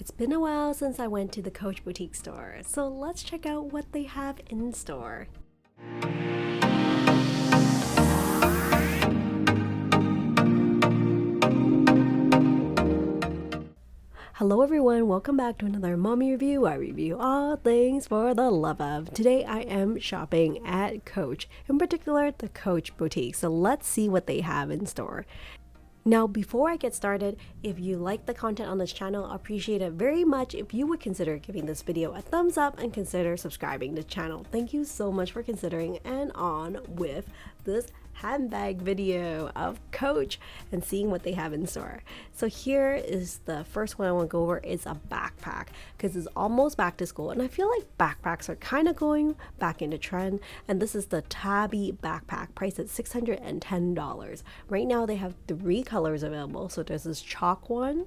It's been a while since I went to the Coach boutique store, so let's check out what they have in store. Hello everyone, welcome back to another mommy review. I review all things for the love of. Today I am shopping at Coach, in particular the Coach boutique, so let's see what they have in store. Now, before I get started, if you like the content on this channel, I appreciate it very much if you would consider giving this video a thumbs up and consider subscribing to the channel. Thank you so much for considering, and on with this handbag video of Coach and seeing what they have in store. So here is the first one I want to go over. Is a backpack because it's almost back to school and I feel like backpacks are kind of going back into trend, and this is the Tabby backpack priced at $610. Right now they have 3 colors available. So there's this chalk one,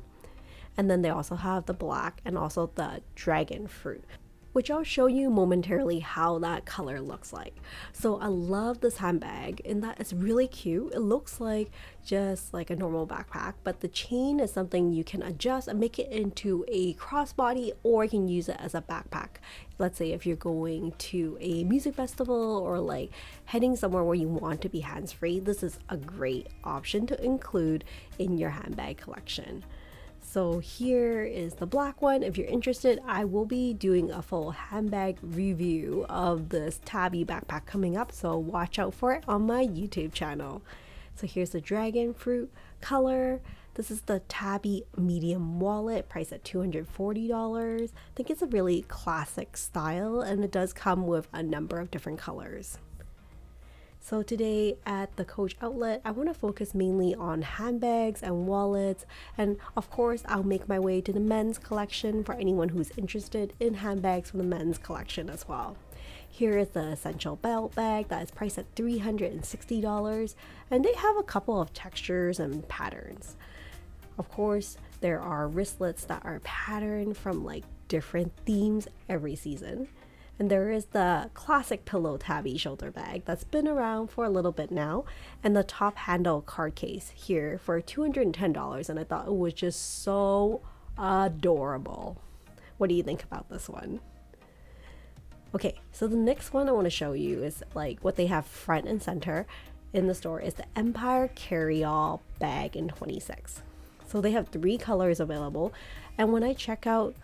and then they also have the black and also the dragon fruit, which I'll show you momentarily how that color looks like. So I love this handbag in that it's really cute. It looks like just like a normal backpack, but the chain is something you can adjust and make it into a crossbody, or you can use it as a backpack. Let's say if you're going to a music festival or like heading somewhere where you want to be hands-free, this is a great option to include in your handbag collection. So here is the black one. If you're interested, I will be doing a full handbag review of this Tabby backpack coming up, so watch out for it on my YouTube channel. So here's the dragon fruit color. This is the Tabby medium wallet priced at $240. I think it's a really classic style, and it does come with a number of different colors. So today at the Coach outlet, I want to focus mainly on handbags and wallets, and of course I'll make my way to the men's collection for anyone who's interested in handbags from the men's collection as well. Here is the essential belt bag that is priced at $360, and they have a couple of textures and patterns. Of course, there are wristlets that are patterned from like different themes every season. And there is the classic pillow Tabby shoulder bag that's been around for a little bit now, and the top handle card case here for $210, and I thought it was just so adorable. What do you think about this one? Okay, so the next one I want to show you is like what they have front and center in the store is the Empire carryall bag in 26. So they have 3 colors available, and when I check out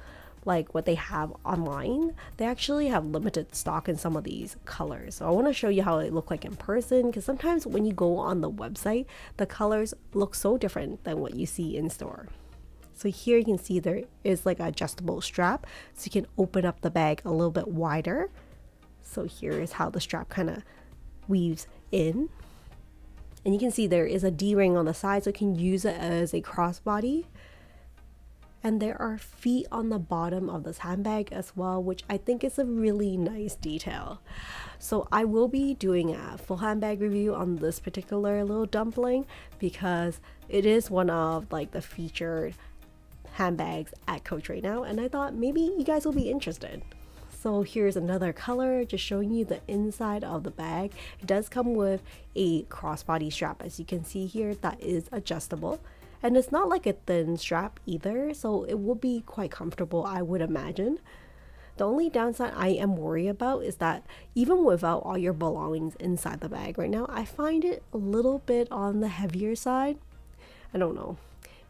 like what they have online, they actually have limited stock in some of these colors. So I want to show you how they look like in person, because sometimes when you go on the website, the colors look so different than what you see in store. So here you can see there is like an adjustable strap, so you can open up the bag a little bit wider. So here is how the strap kind of weaves in, and you can see there is a D-ring on the side, so you can use it as a crossbody. And there are feet on the bottom of this handbag as well, which I think is a really nice detail. So I will be doing a full handbag review on this particular little dumpling, because it is one of like the featured handbags at Coach right now, and I thought maybe you guys will be interested. So here's another color, just showing you the inside of the bag. It does come with a crossbody strap, as you can see here, that is adjustable. And it's not like a thin strap either, so it will be quite comfortable, I would imagine. The only downside I am worried about is that even without all your belongings inside the bag right now, I find it a little bit on the heavier side. I don't know.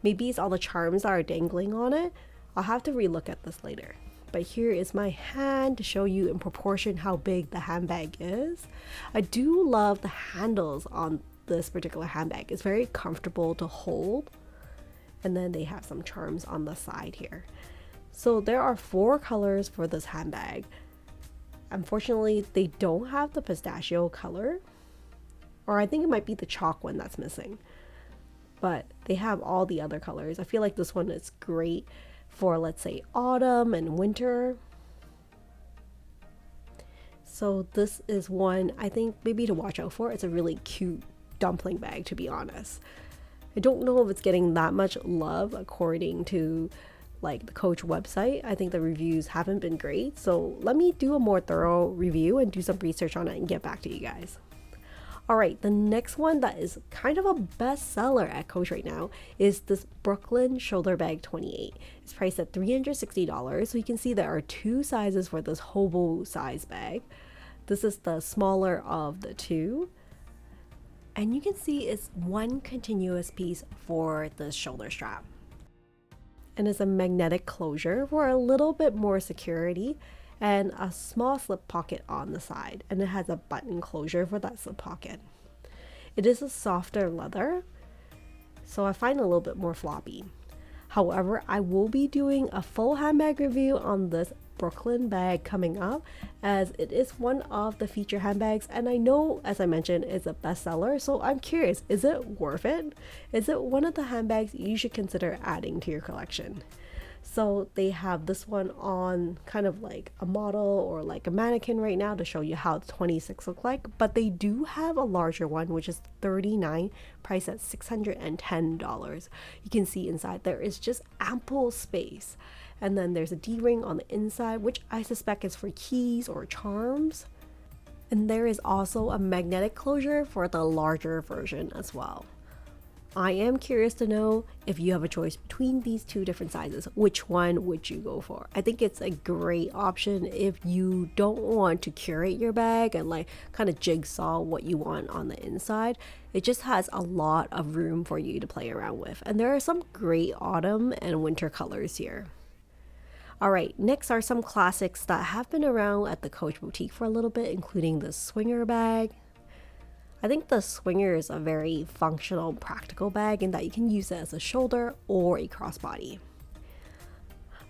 Maybe it's all the charms that are dangling on it. I'll have to relook at this later. But here is my hand to show you in proportion how big the handbag is. I do love the handles on this particular handbag. It's very comfortable to hold. And then they have some charms on the side here. So there are 4 colors for this handbag. Unfortunately, they don't have the pistachio color, or I think it might be the chalk one that's missing, but they have all the other colors. I feel like this one is great for, let's say, autumn and winter. So this is one I think maybe to watch out for. It's a really cute dumpling bag, to be honest. I don't know if it's getting that much love according to like the Coach website. I think the reviews haven't been great, so let me do a more thorough review and do some research on it and get back to you guys. All right, the next one that is kind of a bestseller at Coach right now is this Brooklyn Shoulder Bag 28. It's priced at $360. So you can see there are two sizes for this hobo size bag. This is the smaller of the two. And you can see it's one continuous piece for the shoulder strap. And it's a magnetic closure for a little bit more security, and a small slip pocket on the side, and it has a button closure for that slip pocket. It is a softer leather, so I find it a little bit more floppy. However, I will be doing a full handbag review on this Brooklyn bag coming up, as it is one of the feature handbags, and I know, as I mentioned, it's a bestseller, so I'm curious, is it worth it? Is it one of the handbags you should consider adding to your collection? So they have this one on kind of like a model or like a mannequin right now to show you how the 26 look like, but they do have a larger one, which is 39, priced at $610. You can see inside there is just ample space. And then there's a D-ring on the inside, which I suspect is for keys or charms. And there is also a magnetic closure for the larger version as well. I am curious to know, if you have a choice between these two different sizes, which one would you go for? I think it's a great option if you don't want to curate your bag and like kind of jigsaw what you want on the inside. It just has a lot of room for you to play around with. And there are some great autumn and winter colors here. Alright, next are some classics that have been around at the Coach boutique for a little bit, including the swinger bag. I think the swinger is a very functional, practical bag in that you can use it as a shoulder or a crossbody.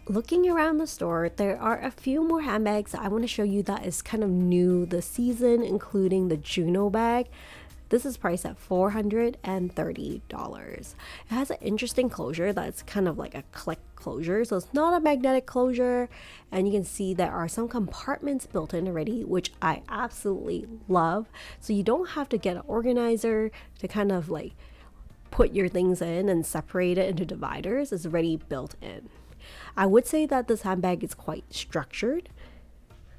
Looking around the store, there are a few more handbags that I want to show you that is kind of new this season, including the Juno bag. This is priced at $430. It has an interesting closure that's kind of like a click closure, so it's not a magnetic closure, and you can see there are some compartments built in already, which I absolutely love. So you don't have to get an organizer to kind of like put your things in and separate it into dividers. It's already built in. I would say that this handbag is quite structured,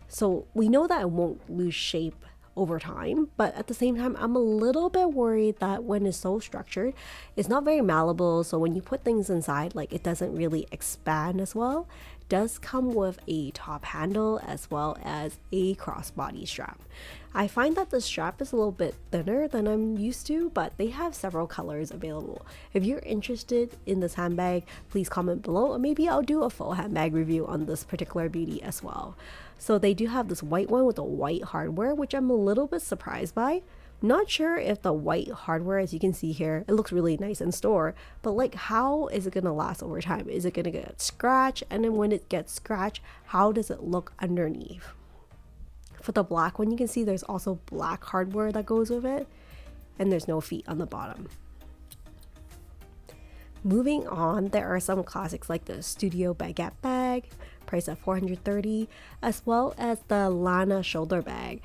so we know that it won't lose shape over time, but at the same time I'm a little bit worried that when it's so structured, it's not very malleable, so when you put things inside, like, it doesn't really expand as well. It does come with a top handle as well as a crossbody strap. I find that the strap is a little bit thinner than I'm used to, but they have several colors available. If you're interested in this handbag, please comment below, and maybe I'll do a full handbag review on this particular beauty as well. So they do have this white one with the white hardware, which I'm a little bit surprised by. Not sure if the white hardware, as you can see here, it looks really nice in store, but like, how is it gonna last over time? Is it gonna get scratched? And then when it gets scratched, how does it look underneath? For the black one, you can see there's also black hardware that goes with it, and there's no feet on the bottom. Moving on, there are some classics like the Studio Baguette bag, priced at $430, as well as the Lana shoulder bag.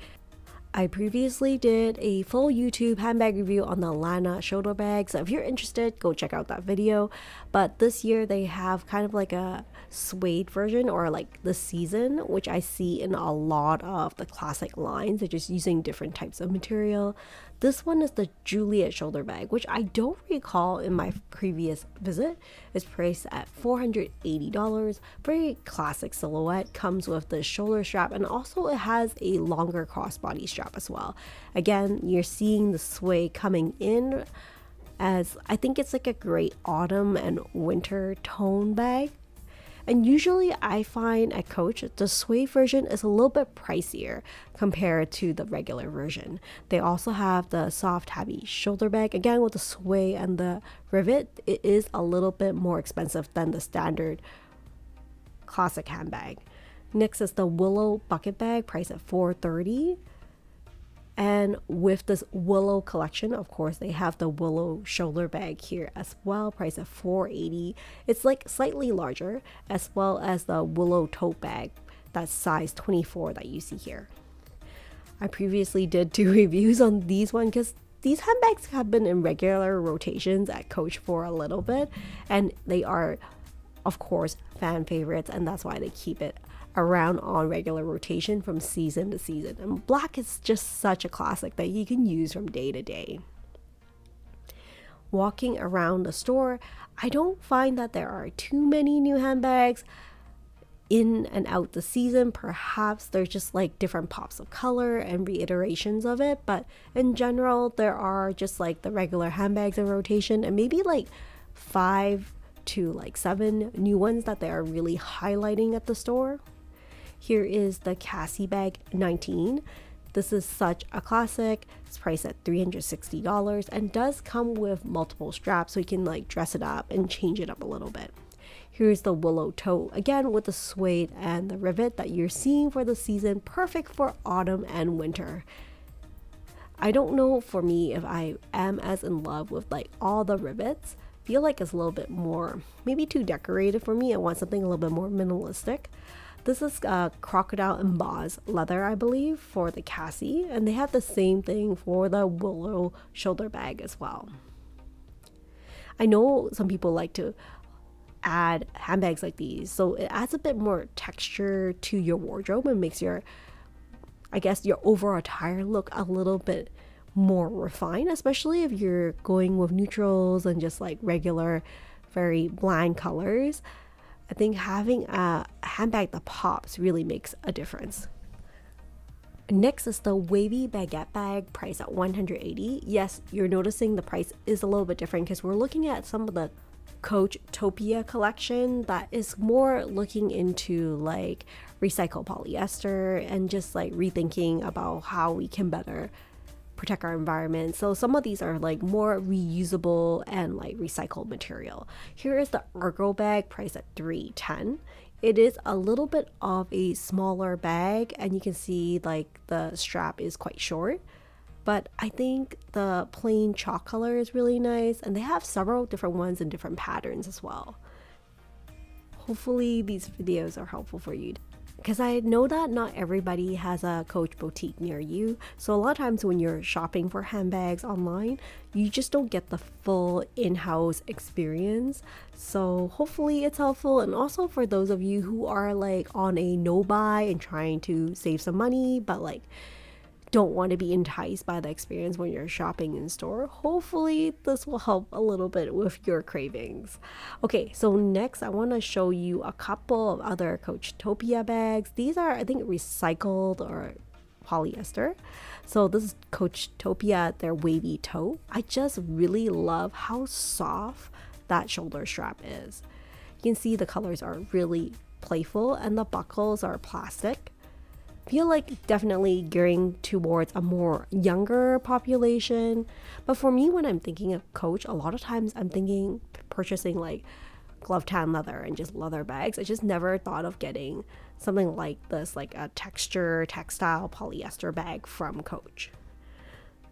I previously did a full YouTube handbag review on the Lana shoulder bag, so if you're interested, go check out that video. But this year they have kind of like a suede version, or like the season, which I see in a lot of the classic lines. They're just using different types of material. This one is the Juliet shoulder bag, which I don't recall in my previous visit. It's priced at $480. Very classic silhouette, comes with the shoulder strap, and also it has a longer crossbody strap as well. Again, you're seeing the sway coming in, as I think it's like a great autumn and winter tone bag. And usually I find at Coach, the suede version is a little bit pricier compared to the regular version. They also have the soft tabby shoulder bag. Again, with the suede and the rivet, it is a little bit more expensive than the standard classic handbag. Next is the Willow bucket bag, priced at $430. And with this Willow collection, of course, they have the Willow shoulder bag here as well, priced at $480. It's like slightly larger, as well as the Willow tote bag, that's size 24 that you see here. I previously did 2 reviews on these ones because these handbags have been in regular rotations at Coach for a little bit, and they are of course, fan favorites, and that's why they keep it around on regular rotation from season to season. And black is just such a classic that you can use from day to day. Walking around the store, I don't find that there are too many new handbags in and out the season. Perhaps there's just like different pops of color and reiterations of it, but in general there are just like the regular handbags in rotation, and maybe like 5 to like 7 new ones that they are really highlighting at the store. Here is the Cassie bag 19. This is such a classic. It's priced at $360 and does come with multiple straps, so you can like dress it up and change it up a little bit. Here's the willow tote, again with the suede and the rivet that you're seeing for the season, perfect for autumn and winter. I don't know for me if I am as in love with like all the rivets. Feel like it's a little bit more, maybe too decorated for me. I want something a little bit more minimalistic. This is crocodile embossed leather, I believe, for the Cassie, and they have the same thing for the willow shoulder bag as well. I know some people like to add handbags like these, so it adds a bit more texture to your wardrobe and makes your, I guess, your overall attire look a little bit more refined, especially if you're going with neutrals and just like regular, very bland colors. I think having a handbag that pops really makes a difference. Next is the wavy baguette bag, priced at $180. Yes, you're noticing the price is a little bit different because we're looking at some of the Coachtopia collection that is more looking into like recycled polyester and just like rethinking about how we can better protect our environment. So some of these are like more reusable and like recycled material. Here is the Ergo bag, priced at $310. It is a little bit of a smaller bag, and you can see like the strap is quite short, but I think the plain chalk color is really nice, and they have several different ones in different patterns as well. Hopefully these videos are helpful for you, because I know that not everybody has a Coach boutique near you. So a lot of times when you're shopping for handbags online, you just don't get the full in-house experience. So hopefully it's helpful. And also for those of you who are like on a no buy and trying to save some money, but like don't want to be enticed by the experience when you're shopping in store, hopefully this will help a little bit with your cravings. Okay, so next I want to show you a couple of other Coachtopia bags. These are, I think, recycled or polyester. So this is Coachtopia, their wavy tote. I just really love how soft that shoulder strap is. You can see the colors are really playful and the buckles are plastic. Feel like definitely gearing towards a more younger population. But for me, when I'm thinking of Coach, a lot of times I'm thinking purchasing like glove tan leather and just leather bags. I just never thought of getting something like this, like a texture textile polyester bag from Coach.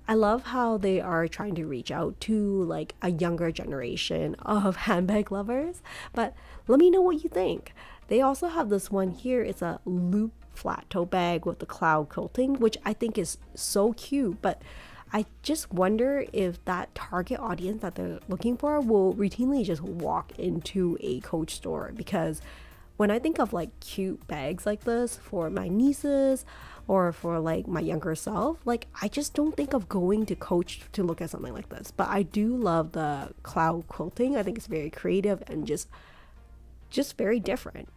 I love how they are trying to reach out to like a younger generation of handbag lovers, but let me know what you think. They also have this one here. It's a loop flat tote bag with the cloud quilting, which I think is so cute, but I just wonder if that target audience that they're looking for will routinely just walk into a Coach store, because when I think of like cute bags like this for my nieces or for like my younger self, like I just don't think of going to Coach to look at something like this. But I do love the cloud quilting. I think it's very creative and just very different.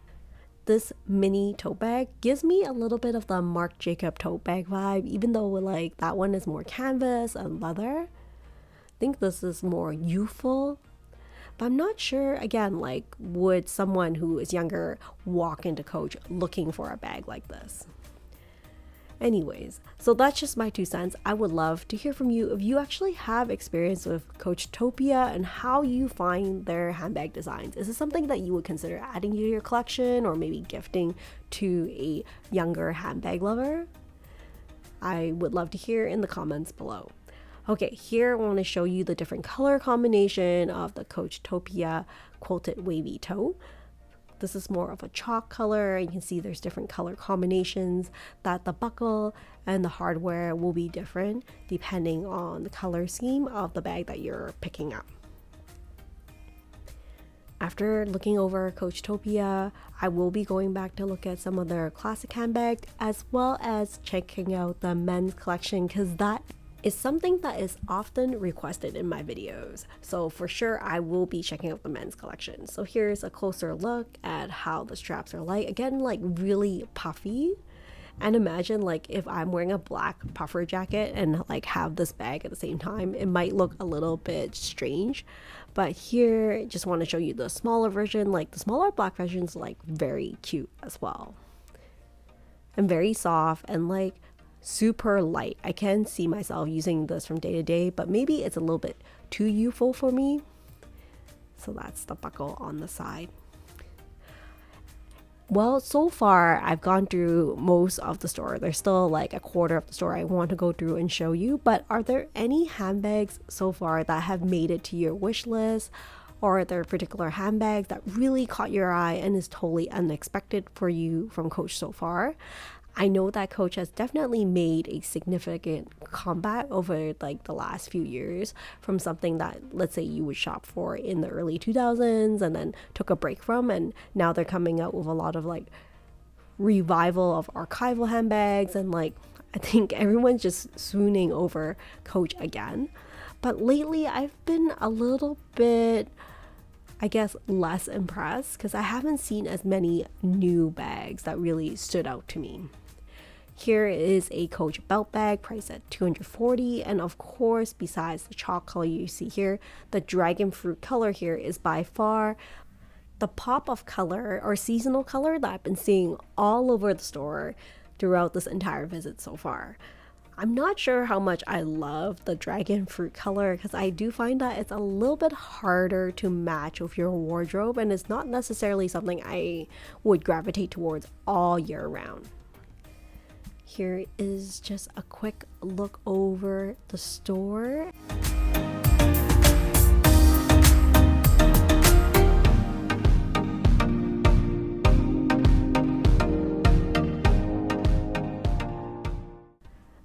This mini tote bag gives me a little bit of the Marc Jacob tote bag vibe, even though like that one is more canvas and leather. I think this is more youthful, but I'm not sure, again, like would someone who is younger walk into Coach looking for a bag like this? Anyways, so that's just my 2 cents. I would love to hear from you if you actually have experience with Coachtopia and how you find their handbag designs. Is this something that you would consider adding to your collection or maybe gifting to a younger handbag lover? I would love to hear in the comments below. Okay, here I want to show you the different color combination of the Coachtopia quilted wavy tote. This is more of a chalk color. You can see there's different color combinations, that the buckle and the hardware will be different depending on the color scheme of the bag that you're picking up. After looking over Coachtopia, I will be going back to look at some of their classic handbags as well as checking out the men's collection, because that is something that is often requested in my videos. So for sure I will be checking out the men's collection. So here's a closer look at how the straps are like. Again, like really puffy. And imagine like if I'm wearing a black puffer jacket and like have this bag at the same time, it might look a little bit strange. But here, just want to show you the smaller version. Like the smaller black version is like very cute as well. And very soft and like super light. I can see myself using this from day to day, but maybe it's a little bit too youthful for me. So that's the buckle on the side. Well, so far I've gone through most of the store. There's still like a quarter of the store I want to go through and show you, but are there any handbags so far that have made it to your wish list? Or are there particular handbags that really caught your eye and is totally unexpected for you from Coach so far? I know that Coach has definitely made a significant comeback over like the last few years from something that, let's say, you would shop for in the early 2000s and then took a break from, and now they're coming out with a lot of like revival of archival handbags, and like I think everyone's just swooning over Coach again. But lately I've been a little bit, I guess, less impressed because I haven't seen as many new bags that really stood out to me. Here is a Coach belt bag priced at $240, and of course, besides the chalk color you see here, the dragon fruit color here is by far the pop of color or seasonal color that I've been seeing all over the store throughout this entire visit so far. I'm not sure how much I love the dragon fruit color because I do find that it's a little bit harder to match with your wardrobe, and it's not necessarily something I would gravitate towards all year round. Here is just a quick look over the store.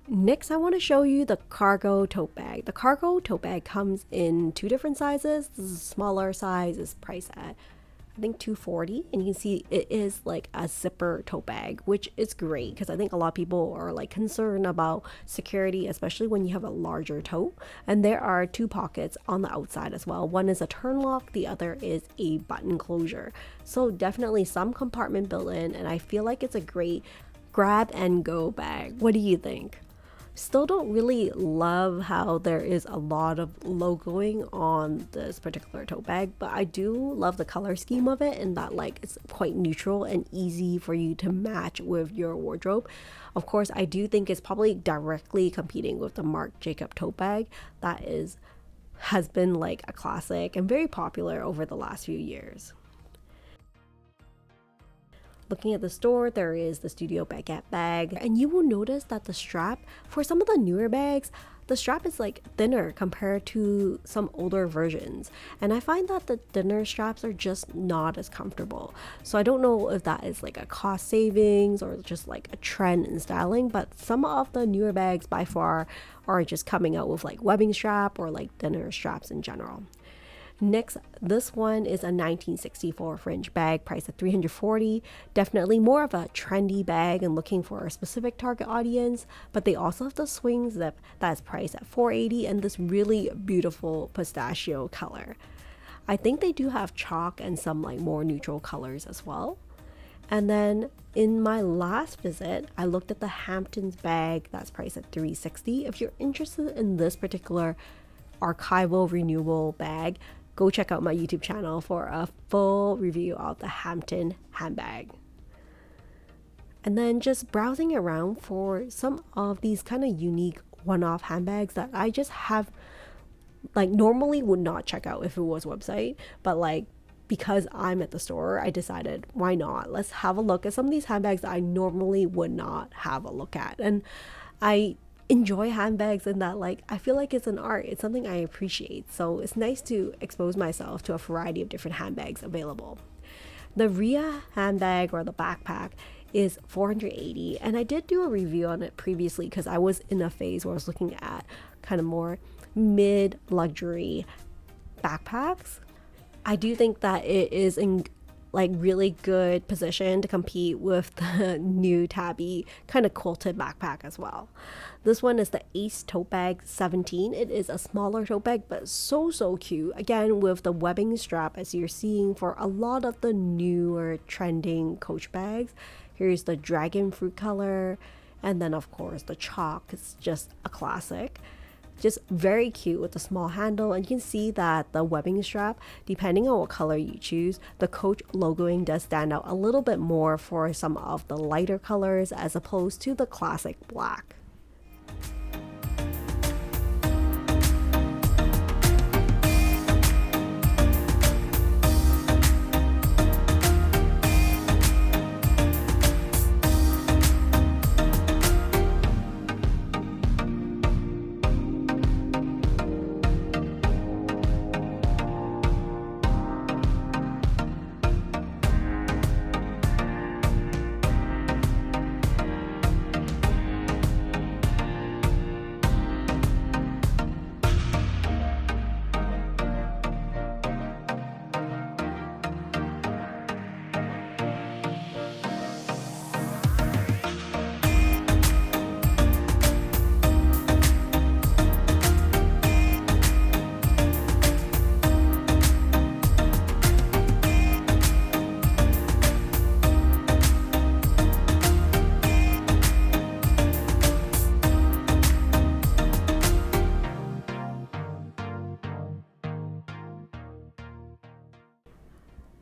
Next, I want to show you the cargo tote bag. The cargo tote bag comes in two different sizes. The smaller size is priced at, I think, $240, and you can see it is like a zipper tote bag, which is great because I think a lot of people are like concerned about security, especially when you have a larger tote. And there are two pockets on the outside as well. One is a turn lock, the other is a button closure. So definitely some compartment built in, and I feel like it's a great grab and go bag. What do you think? Still don't really love how there is a lot of logoing on this particular tote bag, but I do love the color scheme of it and that like it's quite neutral and easy for you to match with your wardrobe. Of course, I do think it's probably directly competing with the Marc Jacob tote bag that has been like a classic and very popular over the last few years. Looking at the store, there is the Studio Baguette bag, and you will notice that the strap for some of the newer bags, the strap is like thinner compared to some older versions, and I find that the thinner straps are just not as comfortable. So I don't know if that is like a cost savings or just like a trend in styling, but some of the newer bags by far are just coming out with like webbing strap or like thinner straps in general. Next, this one is a 1964 fringe bag priced at $340. Definitely more of a trendy bag and looking for a specific target audience, but they also have the swing zip that's priced at $480 and this really beautiful pistachio color. I think they do have chalk and some like more neutral colors as well. And then in my last visit, I looked at the Hamptons bag that's priced at $360. If you're interested in this particular archival renewal bag, go check out my YouTube channel for a full review of the Hampton handbag. And then just browsing around for some of these kind of unique one-off handbags that I just have, like normally would not check out if it was a website, but like because I'm at the store, I decided why not? Let's have a look at some of these handbags that I normally would not have a look at. And I enjoy handbags in that like I feel like it's an art, it's something I appreciate, so it's nice to expose myself to a variety of different handbags available. The Rhea handbag or the backpack is $480, and I did do a review on it previously because I was in a phase where I was looking at kind of more mid luxury backpacks. I do think that it is in like really good position to compete with the new tabby kind of quilted backpack as well. This one is the Ace Tote Bag 17. It is a smaller tote bag, but so cute. Again, with the webbing strap as you're seeing for a lot of the newer trending Coach bags. Here's the dragon fruit color, and then of course the chalk is just a classic. Just very cute with the small handle, and you can see that the webbing strap, depending on what color you choose, the Coach logoing does stand out a little bit more for some of the lighter colors as opposed to the classic black.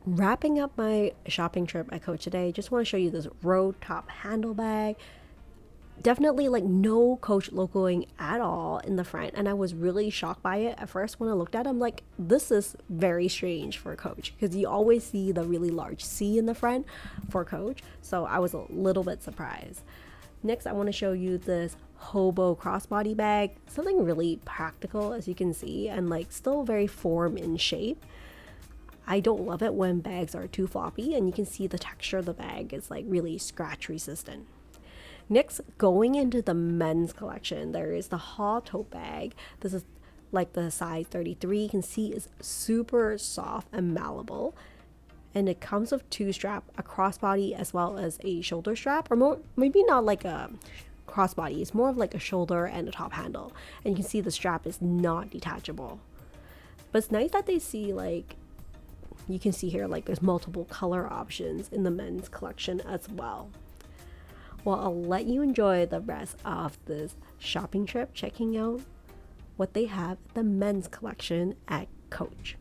Wrapping up my shopping trip at Coach today, just want to show you this road top handle bag. Definitely like no Coach logoing at all in the front, and I was really shocked by it at first when I looked at it. I'm like, this is very strange for Coach, because you always see the really large C in the front for Coach, so I was a little bit surprised. Next, I want to show you this hobo crossbody bag, something really practical as you can see, and like still very form and shape. I don't love it when bags are too floppy, and you can see the texture of the bag is like really scratch resistant. Next, going into the men's collection, there is the Haw tote bag. This is like the size 33. You can see it's super soft and malleable, and it comes with two straps, a crossbody as well as a shoulder strap, or more, maybe not like a crossbody, it's more of like a shoulder and a top handle, and you can see the strap is not detachable. But it's nice that they see, like, you can see here like there's multiple color options in the men's collection as well. Well, I'll let you enjoy the rest of this shopping trip, checking out what they have in the men's collection at Coach.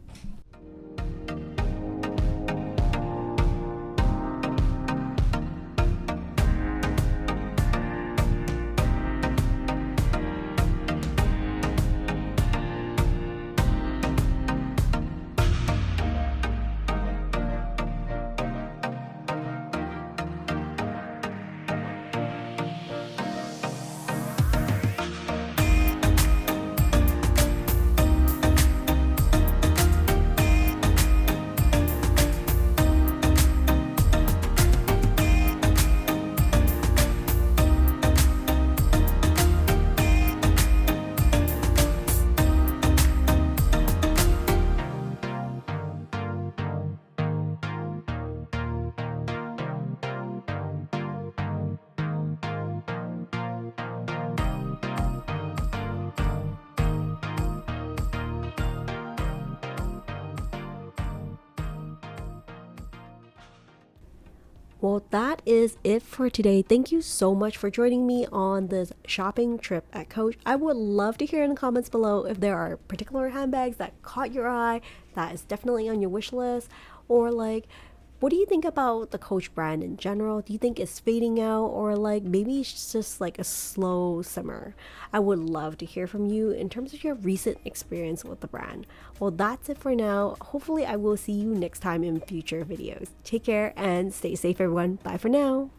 Well, that is it for today. Thank you so much for joining me on this shopping trip at Coach. I would love to hear in the comments below if there are particular handbags that caught your eye, that is definitely on your wish list, or like, what do you think about the Coach brand in general? Do you think it's fading out, or like maybe it's just like a slow simmer? I would love to hear from you in terms of your recent experience with the brand. Well, that's it for now. Hopefully I will see you next time in future videos. Take care and stay safe, everyone. Bye for now.